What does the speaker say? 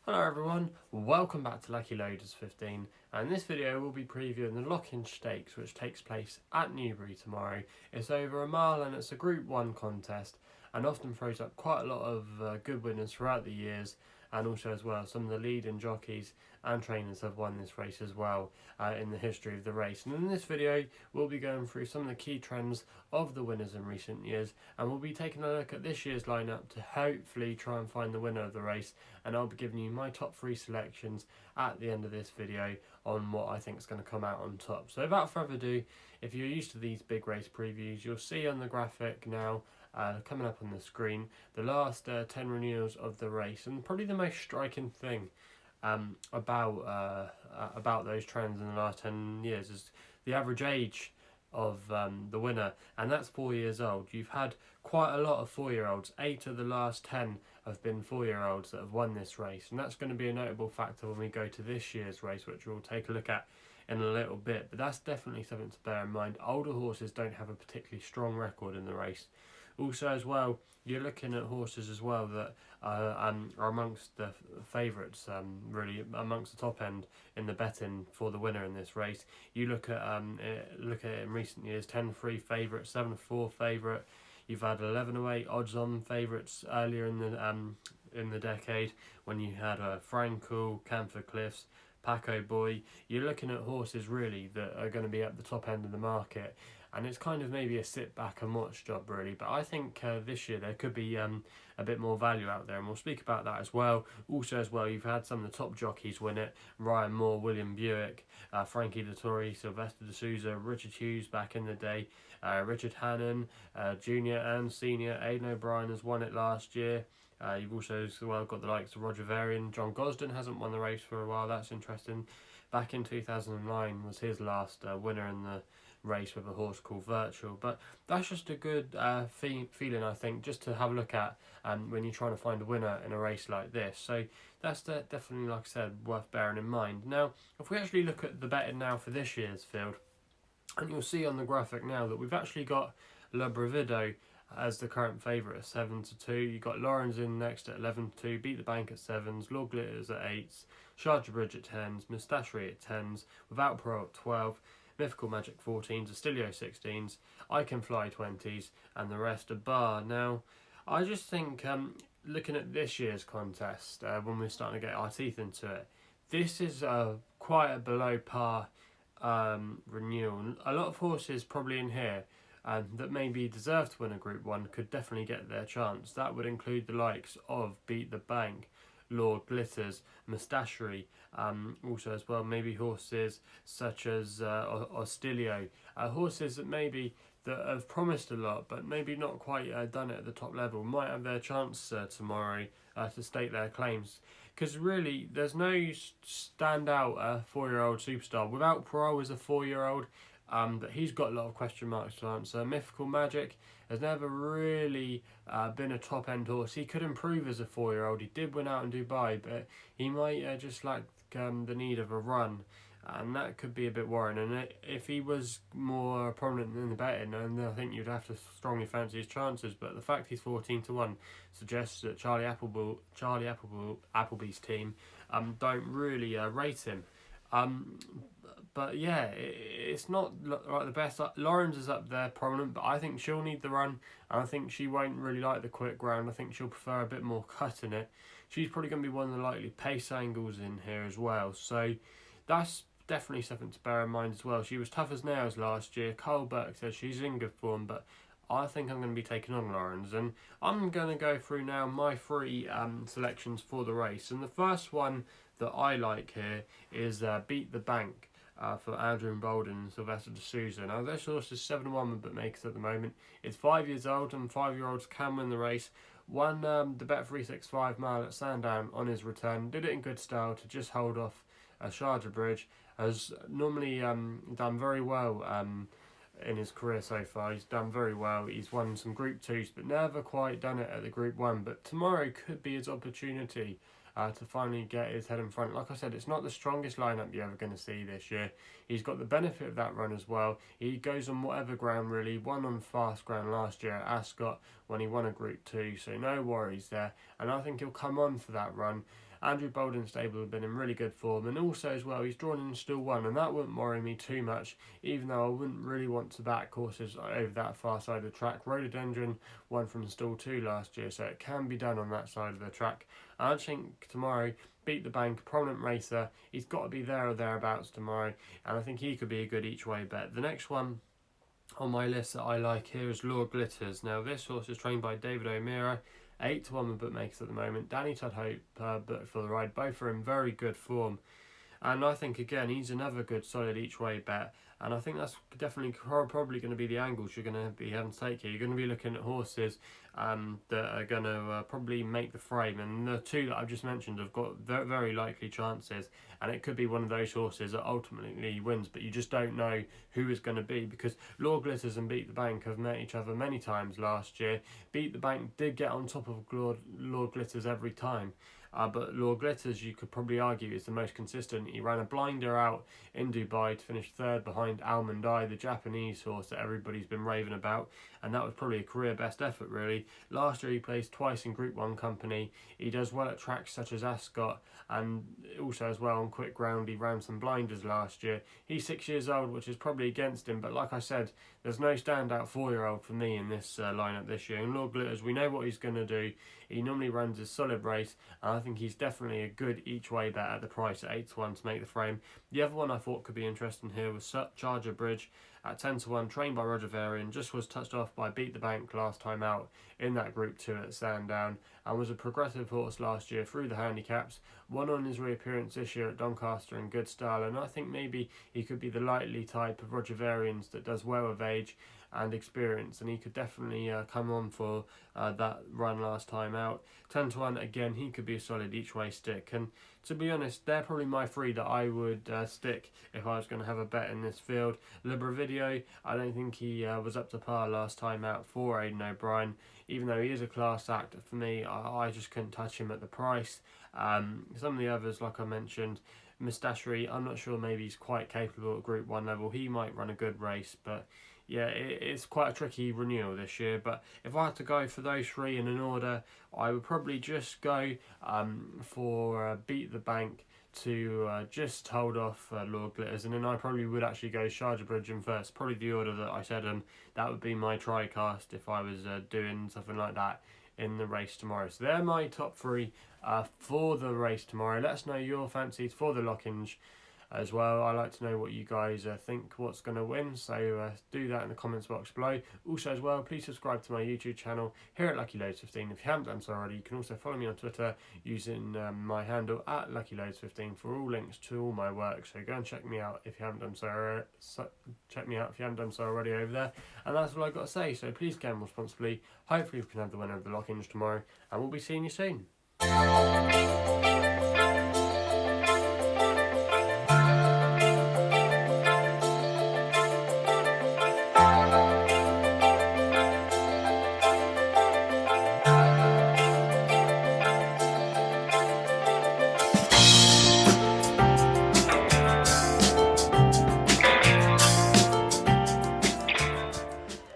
Hello everyone, welcome back to Lucky Loaders 15, and in this video we'll be previewing the Lockinge Stakes, which takes place at Newbury tomorrow. It's over a mile and it's a Group 1 contest and often throws up quite a lot of good winners throughout the years, and also as well some of the leading jockeys and trainers have won this race as well in the history of the race. And in this video we'll be going through some of the key trends of the winners in recent years, and we'll be taking a look at this year's lineup to hopefully try and find the winner of the race, and I'll be giving you my top 3 selections at the end of this video on what I think is going to come out on top. So without further ado, if you're used to these big race previews, you'll see on the graphic now coming up on the screen the last 10 renewals of the race, and probably the most striking thing about those trends in the last 10 years is the average age of the winner, and that's 4 years old. You've had quite a lot of 4-year-olds. 8 of the last 10 have been 4-year-olds that have won this race, and that's going to be a notable factor when we go to this year's race, which we'll take a look at in a little bit. But that's definitely something to bear in mind. Older horses don't have a particularly strong record in the race. Also as well, you're looking at horses as well that are amongst the favourites, really amongst the top end in the betting for the winner in this race. You look at it in recent years: 10-3 favourite, 7-4 favourite. You've had 11-8 odds-on favourites earlier in the decade when you had Frankel, Camphor Cliffs, Paco Boy. You're looking at horses really that are going to be at the top end of the market, and it's kind of maybe a sit back and watch job really. But I think this year there could be a bit more value out there, and we'll speak about that as well. Also as well, you've had some of the top jockeys win it: Ryan Moore, William Buick, Frankie Dettori, Sylvester de Souza, Richard Hughes back in the day, Richard Hannon, Junior and Senior. Aidan O'Brien has won it last year. You've also as well got the likes of Roger Varian. John Gosden hasn't won the race for a while. That's interesting. Back in 2009 was his last winner in the race with a horse called Virtual. But that's just a good feeling, I think, just to have a look at when you're trying to find a winner in a race like this. So that's definitely, like I said, worth bearing in mind. Now, if we actually look at the betting now for this year's field, and you'll see on the graphic now that we've actually got La Bravido as the current favourite at 7-2. You've got Lawrence in next at 11-2, Beat the Bank at 7s, Lord Glitters at 8s, Sharja Bridge at 10s, Mustachery at 10s, Without Pro at 12, Mythical Magic 14s, Astilio 16s, I Can Fly 20s, and the rest are bar. Now, I just think looking at this year's contest, when we're starting to get our teeth into it, this is quite a below par renewal. A lot of horses probably in here that maybe deserve to win a Group 1 could definitely get their chance. That would include the likes of Beat the Bank, Lord Glitters, Mustachery, also as well maybe horses such as Astilio, horses that maybe that have promised a lot but maybe not quite done it at the top level, might have their chance tomorrow to stake their claims. Because really, there's no standout 4-year-old superstar. Without Pro is a 4-year-old, but he's got a lot of question marks to answer. Mythical Magic has never really been a top-end horse. He could improve as a 4-year-old. He did win out in Dubai, but he might just lack the need of a run, and that could be a bit worrying. And if he was more prominent in the betting, then I think you'd have to strongly fancy his chances. But the fact he's 14-1 suggests that Charlie Appleby's team don't really rate him. But yeah, it's not like the best. Lawrence is up there prominent, but I think she'll need the run, and I think she won't really like the quick ground. I think she'll prefer a bit more cut in it. She's probably going to be one of the likely pace angles in here as well. So that's definitely something to bear in mind as well. She was tough as nails last year. Carl Burke says she's in good form, but I think I'm going to be taking on Lawrence, and I'm going to go through now my 3 selections for the race. And the first one that I like here is Beat the Bank for Andrew Bolden and Sylvester de Souza. Now this horse is 7-1 with bookmakers at the moment. It's 5 years old, and 5-year-olds can win the race. Won the Bet 365 mile at Sandown on his return. Did it in good style to just hold off Sharja Bridge. Has normally done very well in his career so far. He's done very well. He's won some Group 2s, but never quite done it at the Group 1. But tomorrow could be his opportunity to finally get his head in front. Like I said, it's not the strongest lineup you're ever going to see this year. He's got the benefit of that run as well. He goes on whatever ground really. Won on fast ground last year at Ascot when he won a Group 2, so no worries there. And I think he'll come on for that run. Andrew Bolden's stable have been in really good form, and also as well he's drawn in still one, and that wouldn't worry me too much, even though I wouldn't really want to back horses over that far side of the track. Rhododendron won from stall 2 last year, so it can be done on that side of the track. I think tomorrow, Beat the Bank, prominent racer, he's got to be there or thereabouts tomorrow, and I think he could be a good each way bet. The next one on my list that I like here is Lord Glitters. Now this horse is trained by David O'Meara, 8 to 1 with bookmakers at the moment. Danny Tudhope booked for the ride. Both are in very good form, and I think again he's another good solid each way bet, and I think that's definitely probably going to be the angles you're going to be having to take here. You're going to be looking at horses that are going to probably make the frame, and the two that I've just mentioned have got very likely chances, and it could be one of those horses that ultimately wins, but you just don't know who is going to be, because Lord Glitters and Beat the Bank have met each other many times last year. Beat the Bank did get on top of Lord Glitters every time, but Lord Glitters, you could probably argue, is the most consistent. He ran a blinder out in Dubai to finish 3rd behind Almond Eye, the Japanese horse that everybody's been raving about, and that was probably a career best effort really. Last year he placed twice in Group 1 company. He does well at tracks such as Ascot, and also as well on quick ground. He ran some blinders last year. He's 6 years old, which is probably against him, but like I said, there's no standout 4-year-old for me in this lineup this year. And Lord Glitters, we know what he's going to do. He normally runs a solid race, and I think he's definitely a good each way bet at the price at 8 to 1 to make the frame. The other one I thought could be interesting here was Sharja Bridge at 10 to 1, trained by Roger Varian. Just was touched off by Beat the Bank last time out in that Group 2 at Sandown, and was a progressive horse last year through the handicaps. Won on his reappearance this year at Doncaster in good style, and I think maybe he could be the lightly type of Roger Varian's that does well with age and experience, and he could definitely come on for that run last time out. 10 to 1 again, he could be a solid each way stick, and to be honest, they're probably my 3 that I would stick if I was going to have a bet in this field. Libravideo, I don't think he was up to par last time out for Aidan O'Brien, even though he is a class act. For me, I just couldn't touch him at the price. Some of the others, like I mentioned, Mustachery, I'm not sure, maybe he's quite capable at Group 1 level. He might run a good race, but yeah, it's quite a tricky renewal this year. But if I had to go for those 3 in an order, I would probably just go for Beat the Bank to just hold off Lord Glitters, and then I probably would actually go Sharja Bridge in first, probably the order that I said, and that would be my tri-cast if I was doing something like that in the race tomorrow. So they're my top 3 for the race tomorrow. Let us know your fancies for the Lockinge as well. I like to know what you guys think what's going to win, so do that in the comments box below. Also as well, please subscribe to my YouTube channel here at LuckyLoads15 if you haven't done so already. You can also follow me on Twitter using my handle at LuckyLoads15 for all links to all my work, so go and check me out if you haven't done so already over there. And that's all I've got to say, so please gamble responsibly. Hopefully we can have the winner of the Lockinge tomorrow, and we'll be seeing you soon.